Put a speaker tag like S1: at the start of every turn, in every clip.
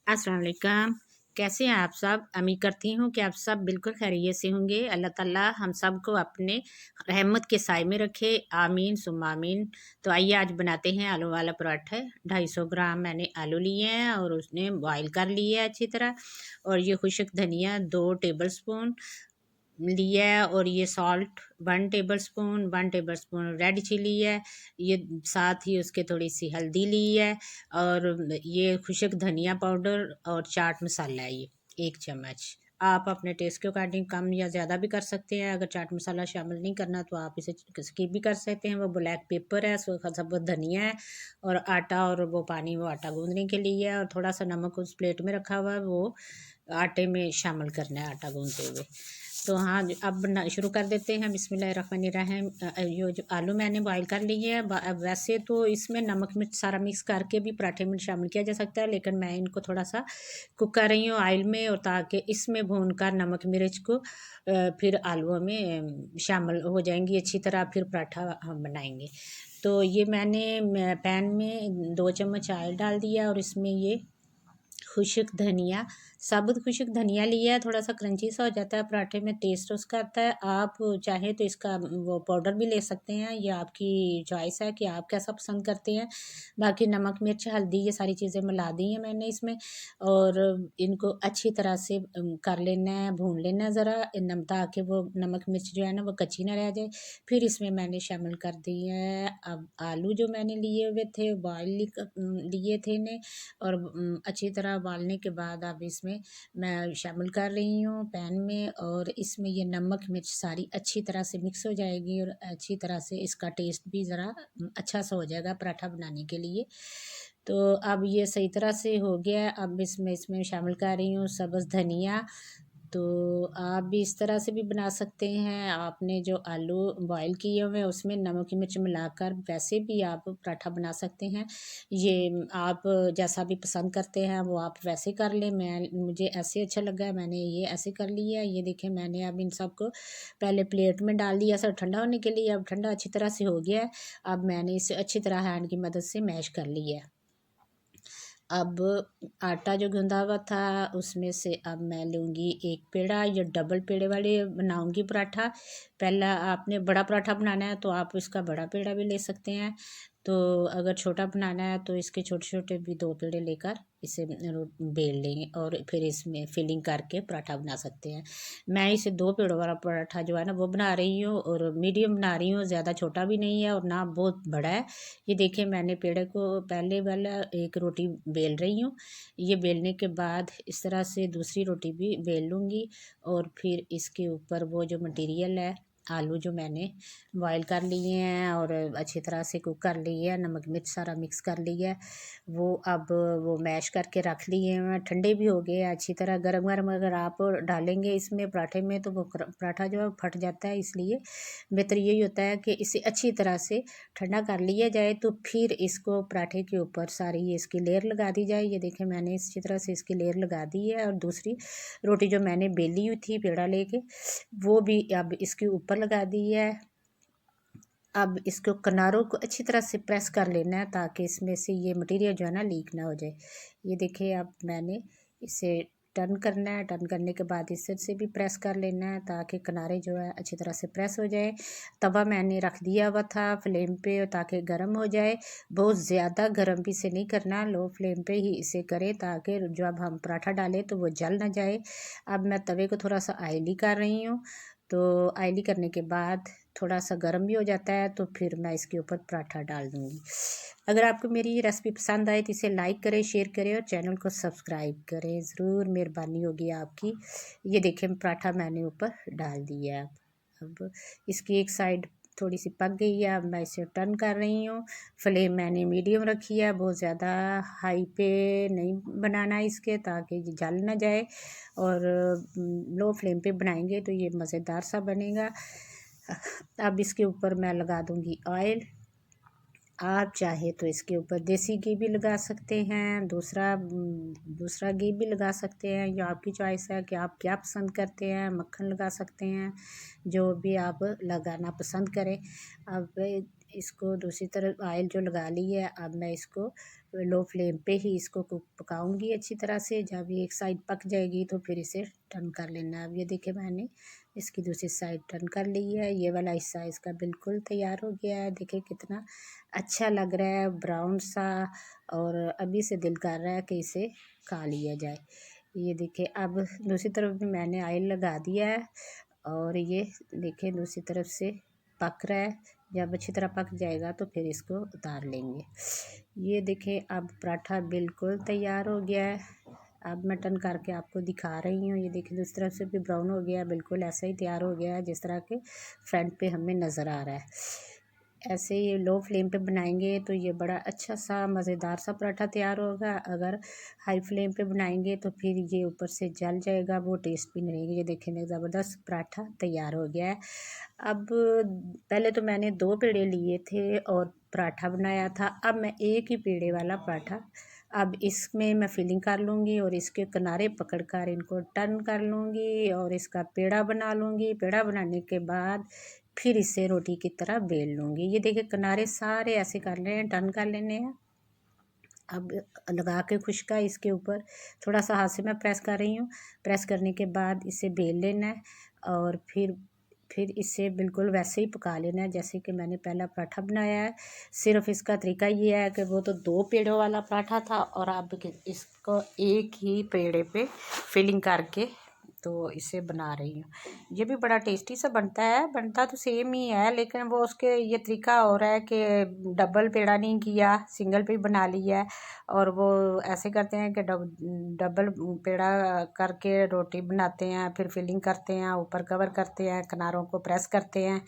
S1: अस्सलाम वालेकुम। कैसे हैं आप सब? उम्मीद करती हूँ कि आप सब बिल्कुल खैरियत से होंगे। अल्लाह ताला हम सब को अपने रहमत के साए में रखे। आमीन सुम्मा आमीन। तो आइए आज बनाते हैं आलू वाला पराठा। 250 ग्राम मैंने आलू लिए हैं और उसने बॉईल कर लिए है अच्छी तरह। और ये खुश्क धनिया 2 टेबल स्पून लिया है। और ये salt 1 tablespoon red chilli है। ये साथ ही उसके थोड़ी सी हल्दी ली है। और ये खुश्क धनिया पाउडर और चाट मसाला है ये 1 चम्मच। आप अपने टेस्ट के अकॉर्डिंग कम या ज़्यादा भी कर सकते हैं। अगर चाट मसाला शामिल नहीं करना तो आप इसे स्किप भी कर सकते हैं। वो ब्लैक पेपर है, सबूत धनिया है और आटा, और वो पानी वो आटा गूंदने के लिए है। और थोड़ा सा नमक उस प्लेट में रखा हुआ है, वो आटे में शामिल करना है आटा गूंदते हुए। तो हाँ, अब शुरू कर देते हैं। बिस्मिल्लाहिर्रहमानिर्रहीम। ये जो आलू मैंने बॉईल कर लिए है। वैसे तो इसमें नमक मिर्च सारा मिक्स करके भी पराठे में शामिल किया जा सकता है, लेकिन मैं इनको थोड़ा सा कुक कर रही हूँ ऑयल में, और ताकि इसमें भून कर नमक मिर्च को फिर आलूओं में शामिल हो जाएंगी अच्छी तरह, फिर पराठा हम बनाएंगे। तो ये मैंने पैन में 2 चम्मच ऑयल डाल दिया और इसमें ये खुश्क धनिया, साबुत खुश्क धनिया लिया है। थोड़ा सा क्रंची सा हो जाता है पराठे में, टेस्ट उसका आता है। आप चाहे तो इसका वो पाउडर भी ले सकते हैं, ये आपकी चॉइस है कि आप कैसा पसंद करते हैं। बाकी नमक मिर्च हल्दी ये सारी चीज़ें मिला दी हैं मैंने इसमें। और इनको अच्छी तरह से कर लेना है, भून लेना है ज़रा, ताकि वो नमक मिर्च जो है ना वो कच्ची ना रह जाए। फिर इसमें मैंने शामिल कर दी है अब आलू जो मैंने लिए हुए थे, बॉयल लिए थे इन्हें। और अच्छी तरह उबालने के बाद अब इसमें मैं शामिल कर रही हूँ पैन में। और इसमें ये नमक मिर्च सारी अच्छी तरह से मिक्स हो जाएगी और अच्छी तरह से इसका टेस्ट भी ज़रा अच्छा सा हो जाएगा पराठा बनाने के लिए। तो अब ये सही तरह से हो गया है। अब इसमें इसमें शामिल कर रही हूँ सब्ज़ धनिया। तो आप भी इस तरह से भी बना सकते हैं। आपने जो आलू बॉईल किए हुए हैं उसमें नमक मिर्च मिलाकर वैसे भी आप पराठा बना सकते हैं। ये आप जैसा भी पसंद करते हैं वो आप वैसे कर लें। मुझे ऐसे अच्छा लगा है, मैंने ये ऐसे कर लिया है। ये देखें, मैंने अब इन सबको पहले प्लेट में डाल दिया सब ठंडा होने के लिए। अब ठंडा अच्छी तरह से हो गया है। अब मैंने इसे अच्छी तरह हैंड की मदद से मैश कर लिया है। अब आटा जो गूंदा हुआ था उसमें से अब मैं लूँगी 1 पेड़ा, या डबल पेड़े वाले बनाऊँगी पराठा। पहला आपने बड़ा पराठा बनाना है तो आप इसका बड़ा पेड़ा भी ले सकते हैं। तो अगर छोटा बनाना है तो इसके छोटे छोटे भी 2 पेड़े लेकर इसे बेल लें और फिर इसमें फिलिंग करके पराठा बना सकते हैं। मैं इसे 2 पेड़ों वाला पराठा जो है ना वो बना रही हूँ, और मीडियम बना रही हूँ, ज़्यादा छोटा भी नहीं है और ना बहुत बड़ा है। ये देखिए, मैंने पेड़े को पहले वाला एक रोटी बेल रही हूँ। ये बेलने के बाद इस तरह से दूसरी रोटी भी बेल लूँगी। और फिर इसके ऊपर वो जो मटेरियल है, आलू जो मैंने बॉईल कर लिए हैं और अच्छी तरह से कुक कर लिए हैं, नमक मिर्च सारा मिक्स कर लिया है, वो अब वो मैश करके रख लिए हैं। ठंडे भी हो गए अच्छी तरह। गरम गरम अगर आप डालेंगे इसमें पराठे में तो वो पराठा जो है फट जाता है। इसलिए बेहतर यही होता है कि इसे अच्छी तरह से ठंडा कर लिया जाए, तो फिर इसको पराठे के ऊपर सारी ये इसकी लेयर लगा दी जाए। ये देखें, मैंने इसी तरह से इसकी लेयर लगा दी है। और दूसरी रोटी जो मैंने बेली हुई थी पेड़ा लेके, वो भी अब इसके ऊपर लगा दी है। अब इसको किनारों को अच्छी तरह से प्रेस कर लेना है ताकि इसमें से ये मटेरियल जो है ना लीक ना हो जाए। ये देखिए, अब मैंने इसे टर्न करना है। टर्न करने के बाद इस साइड से भी प्रेस कर लेना है ताकि किनारे जो है अच्छी तरह से प्रेस हो जाए। तवा मैंने रख दिया हुआ था फ्लेम पे ताकि गर्म हो जाए। बहुत ज़्यादा गर्म भी इसे नहीं करना, लो फ्लेम पे ही इसे करें ताकि जब हम पराठा डालें तो वो जल ना जाए। अब मैं तवे को थोड़ा सा ऑयली कर रही हूँ। तो ऑयली करने के बाद थोड़ा सा गर्म भी हो जाता है तो फिर मैं इसके ऊपर पराठा डाल दूँगी। अगर आपको मेरी ये रेसिपी पसंद आए तो इसे लाइक करें, शेयर करें और चैनल को सब्सक्राइब करें, ज़रूर मेहरबानी होगी आपकी। ये देखें, पराठा मैंने ऊपर डाल दिया है। अब इसकी एक साइड थोड़ी सी पक गई है। अब मैं इसे टर्न कर रही हूँ। फ्लेम मैंने मीडियम रखी है, बहुत ज़्यादा हाई पे नहीं बनाना इसके ताकि ये जल ना जाए। और लो फ्लेम पे बनाएंगे तो ये मज़ेदार सा बनेगा। अब इसके ऊपर मैं लगा दूँगी ऑयल। आप चाहे तो इसके ऊपर देसी घी भी लगा सकते हैं, दूसरा घी भी लगा सकते हैं, ये आपकी चॉइस है कि आप क्या पसंद करते हैं। मक्खन लगा सकते हैं, जो भी आप लगाना पसंद करें। अब इसको दूसरी तरफ ऑयल जो लगा ली है, अब मैं इसको लो फ्लेम पे ही इसको पकाऊंगी अच्छी तरह से। जब ये एक साइड पक जाएगी तो फिर इसे टर्न कर लेना। अब ये देखे मैंने इसकी दूसरी साइड टर्न कर ली है। ये वाला हिस्सा इसका बिल्कुल तैयार हो गया है। देखे कितना अच्छा लग रहा है, ब्राउन सा, और अभी से दिल कर रहा है कि इसे खा लिया जाए। ये देखे अब दूसरी तरफ भी मैंने ऑयल लगा दिया है और ये देखे दूसरी तरफ से पक रहा है। जब अच्छी तरह पक जाएगा तो फिर इसको उतार लेंगे। ये देखें अब पराठा बिल्कुल तैयार हो गया है। अब मैं टर्न करके आपको दिखा रही हूँ। ये देखिए दूसरी तरफ से भी ब्राउन हो गया है, बिल्कुल ऐसा ही तैयार हो गया है जिस तरह के फ्रंट पे हमें नज़र आ रहा है। ऐसे ये लो फ्लेम पे बनाएंगे तो ये बड़ा अच्छा सा मज़ेदार सा पराठा तैयार होगा। अगर हाई फ्लेम पे बनाएंगे तो फिर ये ऊपर से जल जाएगा, वो टेस्ट भी नहीं रहेगी। ये देखें ज़बरदस्त पराठा तैयार हो गया है। अब पहले तो मैंने 2 पेड़े लिए थे और पराठा बनाया था। अब मैं एक ही पेड़े वाला पराठा अब इसमें मैं फिलिंग कर लूँगी और इसके किनारे पकड़कर इनको टर्न कर लूँगी और इसका पेड़ा बना लूँगी। पेड़ा बनाने के बाद फिर इसे रोटी की तरह बेल लूँगी। ये देखिए किनारे सारे ऐसे कर लेने हैं, टर्न कर लेने हैं। अब लगा के खुश्का इसके ऊपर थोड़ा सा हाथ से मैं प्रेस कर रही हूँ। प्रेस करने के बाद इसे बेल लेना है और फिर इसे बिल्कुल वैसे ही पका लेना है जैसे कि मैंने पहला पराठा बनाया है। सिर्फ इसका तरीका ये है कि वो तो 2 पेड़ों वाला पराठा था और अब इसको एक ही पेड़े पे फिलिंग करके तो इसे बना रही हूँ। ये भी बड़ा टेस्टी सा बनता है, बनता तो सेम ही है लेकिन वो उसके ये तरीका हो रहा है कि डबल पेड़ा नहीं किया, सिंगल पे ही बना लिया है। और वो ऐसे करते हैं कि डबल पेड़ा करके रोटी बनाते हैं, फिर फिलिंग करते हैं, ऊपर कवर करते हैं, किनारों को प्रेस करते हैं।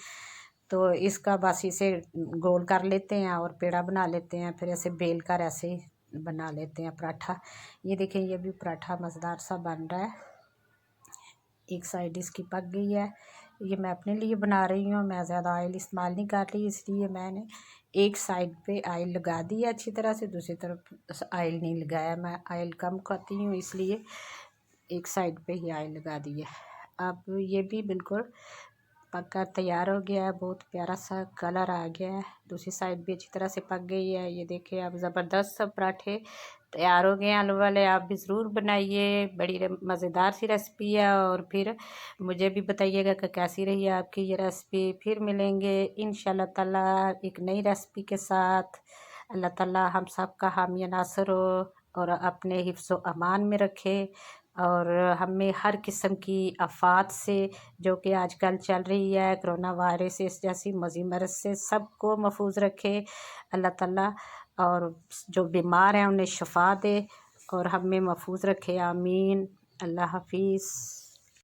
S1: तो इसका बस इसे गोल कर लेते हैं और पेड़ा बना लेते हैं, फिर ऐसे बेल कर ऐसे बना लेते हैं पराठा। ये देखें ये भी पराठा मज़ेदार सा बन रहा है। एक साइड इसकी पक गई है। ये मैं अपने लिए बना रही हूँ, मैं ज़्यादा ऑयल इस्तेमाल नहीं कर रही, इसलिए मैंने एक साइड पे ऑयल लगा दी है अच्छी तरह से, दूसरी तरफ ऑयल नहीं लगाया। मैं ऑयल कम खाती हूँ इसलिए एक साइड पे ही ऑयल लगा दी है। अब ये भी बिल्कुल पककर तैयार हो गया है, बहुत प्यारा सा कलर आ गया है। दूसरी साइड भी अच्छी तरह से पक गई है। ये देखिए अब ज़बरदस्त सब पराठे तैयार हो गए हैं आलू वाले। आप भी ज़रूर बनाइए, बड़ी मज़ेदार सी रेसिपी है। और फिर मुझे भी बताइएगा कि कैसी रही आपकी ये रेसिपी। फिर मिलेंगे इंशाल्लाह ताला एक नई रेसिपी के साथ। अल्लाह ताला हम सब का हामी नासर हो और अपने हिफ्ज़ व अमान में रखे और हमें हर किस्म की आफात से जो कि आजकल चल रही है, कोरोना वायरस इस जैसी मज़ी मरज़ से सबको महफूज रखे अल्लाह ताला। और जो बीमार हैं उन्हें शफ़ा दे और हमें महफूज रखे। आमीन। अल्लाह हाफिज़।